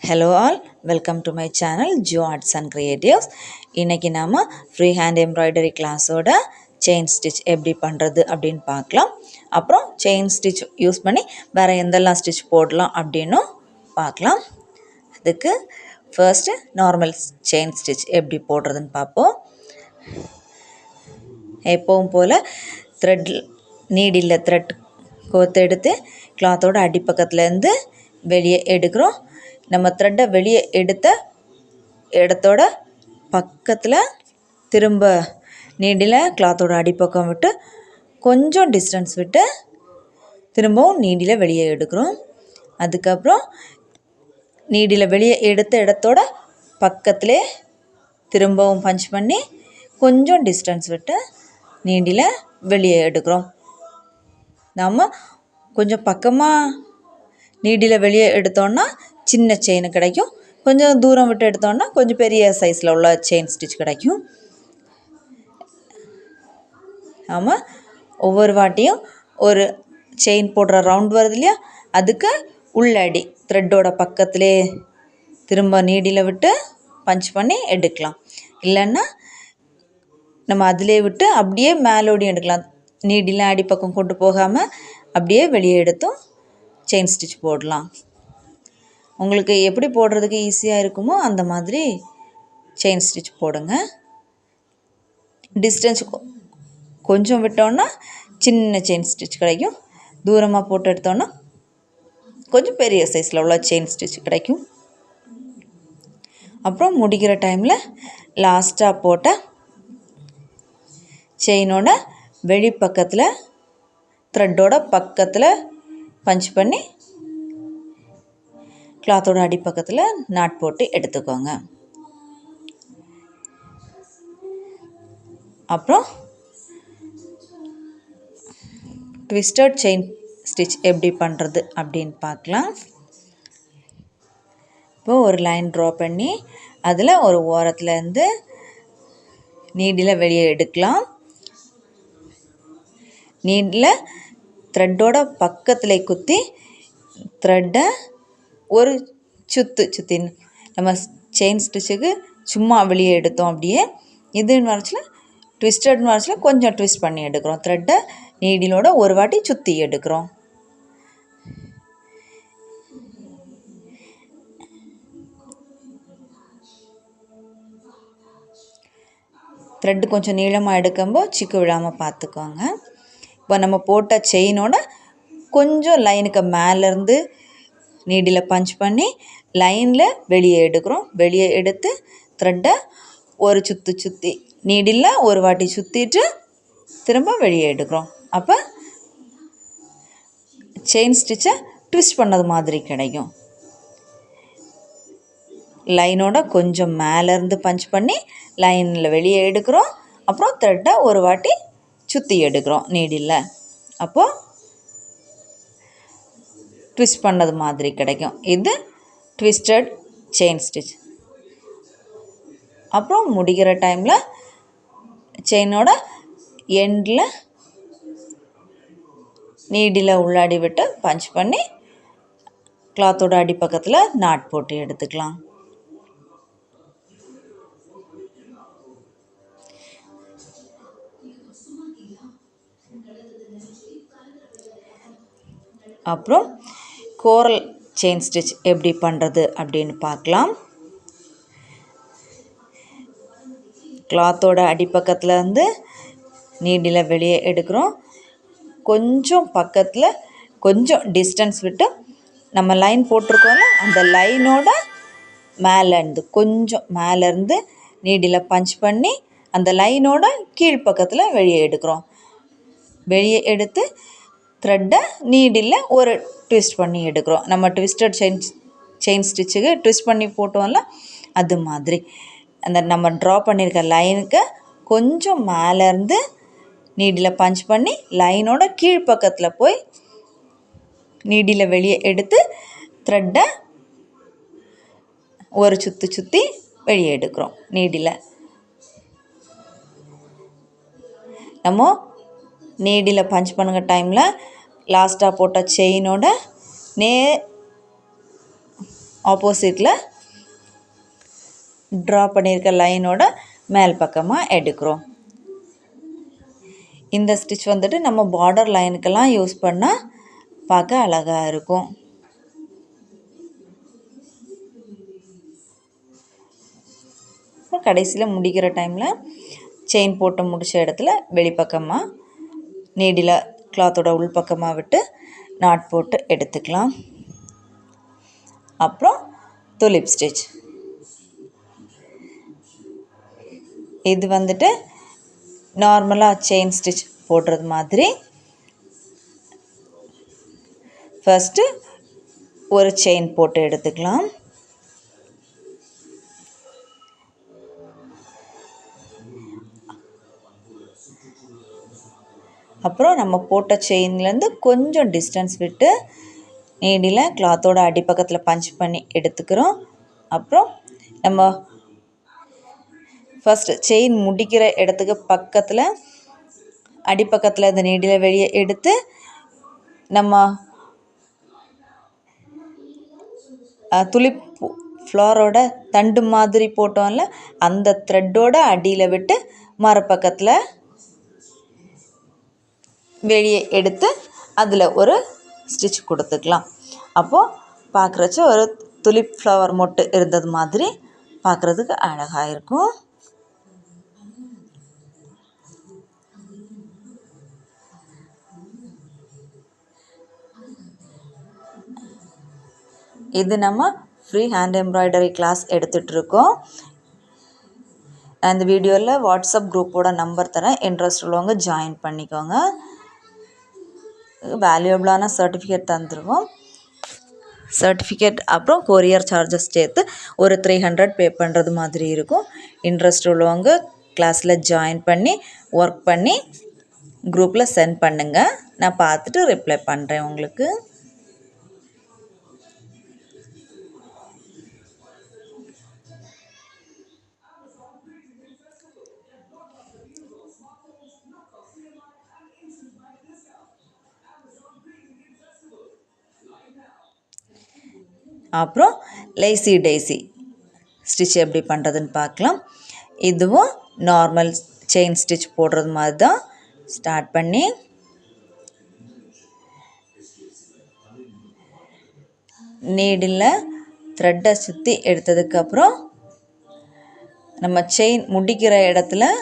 Hello all, welcome to my channel Geo Arts and Creatives. இன்னைக்கு நாம free hand embroidery கிளாஸோட chain stitch எப்படி பண்ணுறது அப்படின்னு பார்க்கலாம். அப்புறம் செயின் ஸ்டிச் யூஸ் பண்ணி வேறு எந்தெல்லாம் ஸ்டிச் போடலாம் அப்படின்னும் பார்க்கலாம். அதுக்கு ஃபர்ஸ்ட்டு நார்மல் செயின் ஸ்டிச் எப்படி போடுறதுன்னு பார்ப்போம். எப்பவும் போல் நீடில் த்ரெட் கோத்தெடுத்து கிளாத்தோட அடிப்பக்கத்துலேருந்து வெளியே எடுக்கிறோம். நம்ம த்ரெட்டை வெளியே எடுத்த இடத்தோட பக்கத்தில் திரும்ப நீடில் கிளாத்தோட அடிப்பக்கம் விட்டு கொஞ்சம் டிஸ்டன்ஸ் விட்டு திரும்பவும் நீடில் வெளியே எடுக்கிறோம். அதுக்கப்புறம் நீடில் வெளியே எடுத்த இடத்தோட பக்கத்திலே திரும்பவும் பஞ்ச் பண்ணி கொஞ்சம் டிஸ்டன்ஸ் விட்டு நீடில் வெளியே எடுக்கிறோம். நாம் கொஞ்சம் பக்கமாக நீடில் வெளியே எடுத்தோன்னா சின்ன செயின் கிடைக்கும். கொஞ்சம் தூரம் விட்டு எடுத்தோன்னா கொஞ்சம் பெரிய சைஸில் உள்ள செயின் ஸ்டிச் கிடைக்கும். ஆமாம், ஒவ்வொரு வாட்டியும் ஒரு செயின் போடுற ரவுண்ட் வருது இல்லையா, அதுக்கு உள்ளடி த்ரெட்டோட பக்கத்திலே திரும்ப நீடில் விட்டு பஞ்ச் பண்ணி எடுக்கலாம். இல்லைன்னா நம்ம அதிலே விட்டு அப்படியே மேலோடியும் எடுக்கலாம். நீடிலாம் அடிப்பக்கம் கொண்டு போகாமல் அப்படியே வெளியே எடுத்தும் செயின் ஸ்டிச் போடலாம். உங்களுக்கு எப்படி போடுறதுக்கு ஈஸியாக இருக்குமோ அந்த மாதிரி செயின் ஸ்டிச் போடுங்க. டிஸ்டன்ஸ் கொஞ்சம் விட்டோன்னா சின்ன செயின் ஸ்டிச் கிடைக்கும். தூரமாக போட்டு எடுத்தோன்னா கொஞ்சம் பெரிய சைஸில் உள்ள செயின் ஸ்டிச் கிடைக்கும். அப்புறம் முடிக்கிற டைமில் லாஸ்ட்டாக போட்ட செயினோட வெளிப்பக்கத்தில் த்ரெட்டோட பக்கத்தில் பஞ்ச் பண்ணி கிளாத்தோட அடிப்பக்கத்தில் நாட் போட்டு எடுத்துக்கோங்க. அப்புறம் ட்விஸ்டட் செயின் ஸ்டிச் எப்படி பண்ணுறது அப்படின்னு பார்க்கலாம். இப்போது ஒரு லைன் ட்ரா பண்ணி அதில் ஒரு ஓரத்துலேருந்து நீடில் வெளியே எடுக்கலாம். நீடில் த்ரெட்டோட பக்கத்தில் குத்தி த்ரெட்டை ஒரு சுற்றி நம்ம செயின் ஸ்டிச்சுக்கு சும்மா வெளியே எடுத்தோம். அப்படியே இதுன்னு வரச்சில் ட்விஸ்டட்னு வரச்சில் கொஞ்சம் ட்விஸ்ட் பண்ணி எடுக்கிறோம். த்ரெட்டை நீடிலோட ஒரு வாட்டி சுற்றி எடுக்கிறோம். த்ரெட்டு கொஞ்சம் நீளமாக எடுக்கும்போது சிக்கு விழாமல் பார்த்துக்கோங்க. இப்போ நம்ம போட்ட செயினோட கொஞ்சம் லைனுக்கு மேலேருந்து நீடில் பஞ்ச் பண்ணி லைனில் வெளியே எடுக்கிறோம். வெளியே எடுத்து த்ரெட்டை ஒரு சுற்றி நீடில் ஒரு வாட்டி சுற்றிட்டு திரும்ப வெளியே எடுக்கிறோம். அப்போ செயின் ஸ்டிச்சை ட்விஸ்ட் பண்ணது மாதிரி கிடைக்கும். லைனோட கொஞ்சம் மேலேருந்து பஞ்ச் பண்ணி லைனில் வெளியே எடுக்கிறோம். அப்புறம் த்ரெட்டை ஒரு வாட்டி சுற்றி எடுக்கிறோம் நீடில். அப்போது ட்விஸ்ட் பண்ணது மாதிரி கிடைக்கும். இது ட்விஸ்டட் செயின் ஸ்டிச். அப்புறம் முடிக்கிற டைமில் செயினோட எண்டில் நீடில் உள்ளாடி விட்டு பஞ்ச் பண்ணி கிளாத்தோட அடிப்பக்கத்தில் நாட் போட்டு எடுத்துக்கலாம். அப்புறம் கோரல் செயின் ஸ்டிச் எப்படி பண்ணுறது அப்படின்னு பார்க்கலாம். கிளாத்தோட அடிப்பக்கத்தில் இருந்து நீடில் வெளியே எடுக்கிறோம். கொஞ்சம் பக்கத்தில் கொஞ்சம் டிஸ்டன்ஸ் விட்டு நம்ம லைன் போட்டிருக்கோம்ல, அந்த லைனோட கொஞ்சம் மேலேருந்து நீடில் பஞ்ச் பண்ணி அந்த லைனோட கீழ்ப்பக்கத்தில் வெளியே எடுக்கிறோம். வெளியே எடுத்து த்ரெட்டை நீடில் ஒரு ட்விஸ்ட் பண்ணி எடுக்கிறோம். நம்ம ட்விஸ்டட் செயின் ஸ்டிச்சுக்கு ட்விஸ்ட் பண்ணி போட்டோம்ல, அது மாதிரி அந்த நம்ம ட்ரா பண்ணியிருக்க லைனுக்கு கொஞ்சம் மேலேருந்து நீடில் பஞ்ச் பண்ணி லைனோட கீழ்ப்பக்கத்தில் போய் நீடில் வெளியே எடுத்து த்ரெட்டை ஒரு சுற்றி வெளியே எடுக்கிறோம். நீடில் நம்ம நீடில் பஞ்ச் பண்ணுங்க டைமில் லாஸ்ட்டாக போட்ட செயினோட ஆப்போசிட்டில் ட்ரா பண்ணியிருக்க லைனோட மேல் பக்கமாக எடுக்கிறோம். இந்த ஸ்டிச் வந்துட்டு நம்ம பார்டர் லைனுக்கெல்லாம் யூஸ் பண்ணால் பார்க்க அழகாக இருக்கும். கடைசியில் முடிக்கிற டைமில் செயின் போட்டு முடித்த இடத்துல வெளிப்பக்கமாக நீடில் கிளாத்தோட உள்பக்கமாக விட்டு நாட் போட்டு எடுத்துக்கலாம். அப்புறம் துலிப் ஸ்டிச். இது வந்துட்டு நார்மலாக செயின் ஸ்டிச் போடுறது மாதிரி ஃபஸ்ட்டு ஒரு செயின் போட்டு எடுத்துக்கலாம். அப்புறம் நம்ம போட்ட செயின்லேருந்து கொஞ்சம் டிஸ்டன்ஸ் விட்டு நீடில் கிளாத்தோட அடிப்பக்கத்தில் பஞ்ச் பண்ணி எடுத்துக்கிறோம். அப்புறம் நம்ம ஃபஸ்ட்டு செயின் முடிக்கிற இடத்துக்கு பக்கத்தில் அடிப்பக்கத்தில் இந்த நீடில் வெளியே எடுத்து நம்ம துலிப் ஃப்ளாரோட தண்டு மாதிரி போட்டோம்ல அந்த த்ரெட்டோட அடியில் விட்டு மரப்பக்கத்தில் வெளியே எடுத்து அதில் ஒரு ஸ்டிச் கொடுத்துக்கலாம். அப்போது பார்க்குறச்ச ஒரு துலிப் ஃப்ளவர் மொட்டு இருந்தது மாதிரி பார்க்குறதுக்கு அழகாக இருக்கும். இது நம்ம ஃப்ரீ ஹேண்ட் எம்ப்ராய்டரி கிளாஸ் எடுத்துகிட்ருக்கோம். அந்த வீடியோவில் வாட்ஸ்அப் குரூப்போட நம்பர் தரேன், இன்ட்ரெஸ்ட் உள்ளவங்க ஜாயின் பண்ணிக்கோங்க. வேல்யூபிளான சர்டிஃபிகேட் தந்துடுவோம். சர்டிஃபிகேட் அப்புறம் கொரியர் சார்ஜஸ் சேர்த்து ஒரு 300 பே பண்ணுறது மாதிரி இருக்கும். இன்ட்ரெஸ்ட் உள்ளவங்க கிளாஸில் ஜாயின் பண்ணி ஒர்க் பண்ணி குரூப்பில் சென்ட் பண்ணுங்கள். நான் பார்த்துட்டு ரிப்ளை பண்ணுறேன் உங்களுக்கு. அப்புறம் லேசி டேசி ஸ்டிச் எப்படி பண்ணுறதுன்னு பார்க்கலாம். இதுவும் நார்மல் செயின் ஸ்டிச் போடுறது மாதிரி தான் ஸ்டார்ட் பண்ணி நீடில் த்ரெட்டை சுற்றி எடுத்ததுக்கப்புறம் நம்ம செயின் முடிக்கிற இடத்துல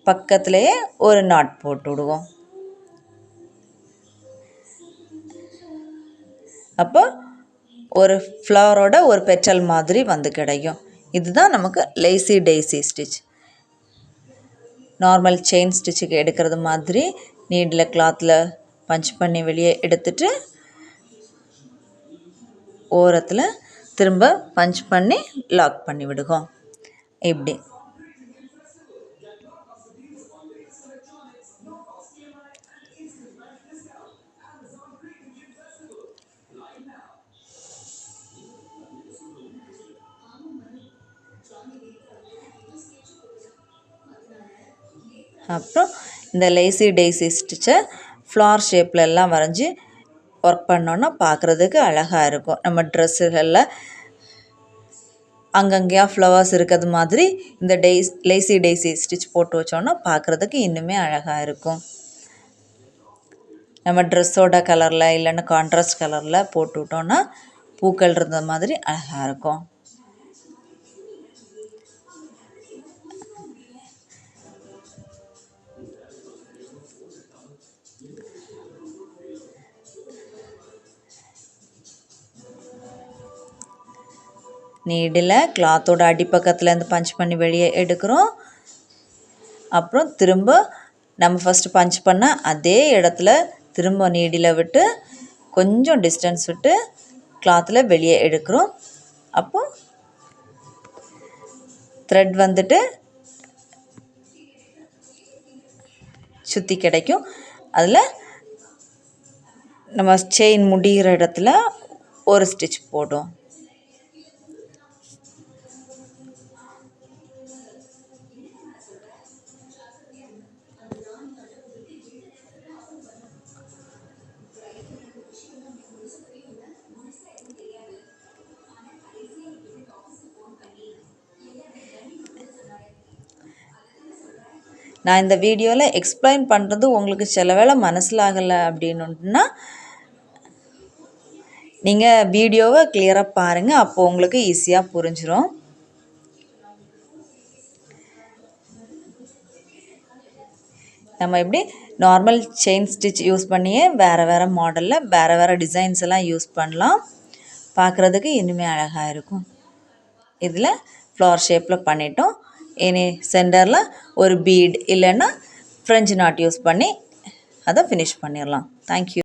பக்கத்துலேயே ஒரு நாட் போட்டு விடுவோம். அப்போ ஒரு ஃப்ளவரோட ஒரு பெட்டல் மாதிரி வந்து கிடைக்கும். இதுதான் நமக்கு lazy daisy stitch. Normal chain ஸ்டிச்சுக்கு எடுக்கிறது மாதிரி நீடில் கிளாத்தில் பஞ்ச் பண்ணி வெளியே எடுத்துட்டு ஓரத்தில் திரும்ப பஞ்ச் பண்ணி லாக் பண்ணி விடுவோம். இப்படி அப்புறம் இந்த லேசி டேசி ஸ்டிச்சை ஃப்ளார் ஷேப்லெல்லாம் வரைஞ்சி ஒர்க் பண்ணோன்னா பார்க்குறதுக்கு அழகாக இருக்கும். நம்ம ட்ரெஸ்ஸுகளில் அங்கங்கேயா ஃப்ளவர்ஸ் இருக்கிறது மாதிரி இந்த லேசி டேசி ஸ்டிச் போட்டு வச்சோன்னா பார்க்குறதுக்கு இன்னுமே அழகாக இருக்கும். நம்ம ட்ரெஸ்ஸோட கலரில் இல்லைன்னா கான்ட்ராஸ்ட் கலரில் போட்டு விட்டோன்னா பூக்கள் இருந்த மாதிரி அழகாக இருக்கும். நீடில் கிளாத்தோட அடிப்பக்கத்துலேருந்து பஞ்ச் பண்ணி வெளியே எடுக்கிறோம். அப்புறம் திரும்ப நம்ம ஃபஸ்ட்டு பஞ்ச் பண்ண அதே இடத்துல திரும்ப நீடில் விட்டு கொஞ்சம் டிஸ்டன்ஸ் விட்டு கிளாத்தில் வெளியே எடுக்கிறோம். அப்போ த்ரெட் வந்துட்டு சுற்றி கிடைக்கும். அதில் நம்ம செயின் முடிகிற இடத்துல ஒரு ஸ்டிச் போடும். நான் இந்த வீடியோவில் எக்ஸ்பிளைன் பண்ணுறது உங்களுக்கு சில வேளை மனசிலாகலை அப்படின்னுன்னா நீங்கள் வீடியோவை கிளியராக பாருங்கள், அப்போது உங்களுக்கு ஈஸியாக புரிஞ்சிடும். நம்ம எப்படி நார்மல் செயின் ஸ்டிச் யூஸ் பண்ணியே வேறு மாடலில் வேறு டிசைன்ஸ் எல்லாம் யூஸ் பண்ணலாம். பார்க்குறதுக்கு இன்னுமே அழகாக இருக்கும். இதில் ஃப்ளவர் ஷேப்பில் பண்ணிட்டோம். இனி சென்டரில் ஒரு பீட் இல்லைன்னா ஃப்ரெஞ்சு நாட் யூஸ் பண்ணி அதை ஃபினிஷ் பண்ணிடலாம். தேங்க்யூ.